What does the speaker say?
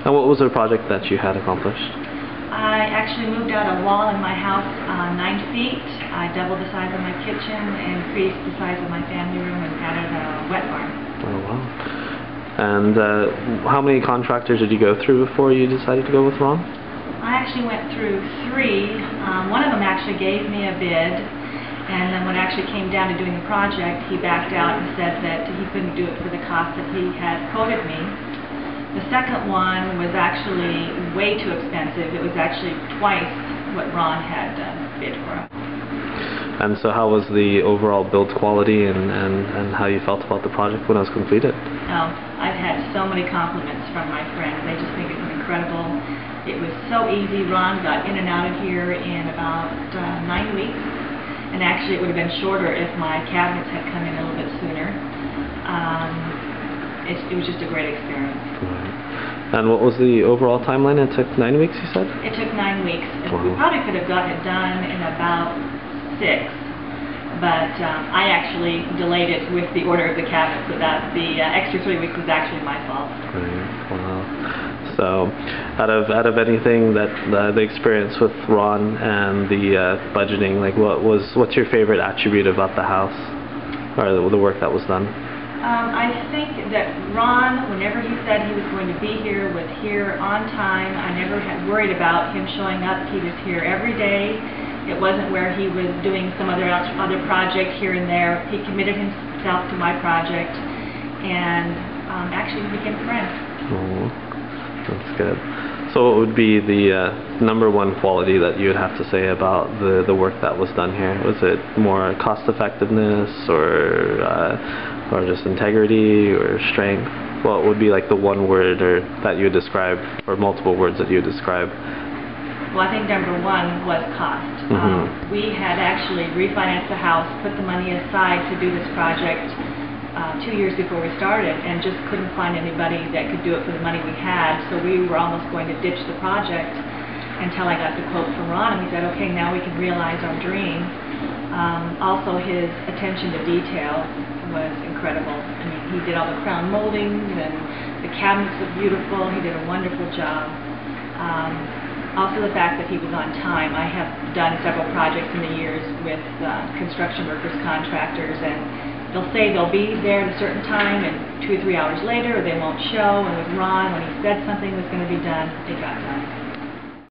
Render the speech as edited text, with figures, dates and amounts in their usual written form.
And what was the project that you had accomplished? I actually moved out a wall in my house 9 feet. I doubled the size of my kitchen, increased the size of my family room, and added a wet barn. Oh, wow. And how many contractors did you go through before you decided to go with Ron? I actually went through 3. One of them actually gave me a bid, and then when it actually came down to doing the project, he backed out and said that he couldn't do it for the cost that he had quoted me. The second one was actually way too expensive. It was actually twice what Ron had bid for. And so how was the overall build quality and how you felt about the project when it was completed? Oh, I've had so many compliments from my friends. They just think it's incredible. It was so easy. Ron got in and out of here in about 9 weeks. And actually it would have been shorter if my cabinets had come in a little bit sooner. It was just a great experience. Right. And what was the overall timeline? It took 9 weeks, you said? It took 9 weeks. Wow. We probably could have gotten it done in about 6, but I actually delayed it with the order of the cabinet, so that the extra 3 weeks was actually my fault. Right. Wow. So, out of anything that the experience with Ron and the budgeting, like what's your favorite attribute about the house or the work that was done? I think that Ron, whenever he said he was going to be here, was here on time. I never had worried about him showing up. He was here every day. It wasn't where he was doing some other project here and there. He committed himself to my project, and actually we became friends. Oh, that's good. So what would be the number one quality that you would have to say about the work that was done here? Was it more cost effectiveness or just integrity or strength? What would be like the one word that you would describe, or multiple words that you would describe? Well, I think number one was cost. We had actually refinanced the house, put the money aside to do this project 2 years before we started, and just couldn't find anybody that could do it for the money we had, so we were almost going to ditch the project until I got the quote from Ron, and we said, okay, now we can realize our dream. Also, his attention to detail was incredible. I mean, he did all the crown moldings, and the cabinets look beautiful. He did a wonderful job. Also, the fact that he was on time. I have done several projects in the years with construction workers, contractors, and they'll say they'll be there at a certain time, and 2 or 3 hours later, they won't show. And with Ron, when he said something was going to be done, it got done.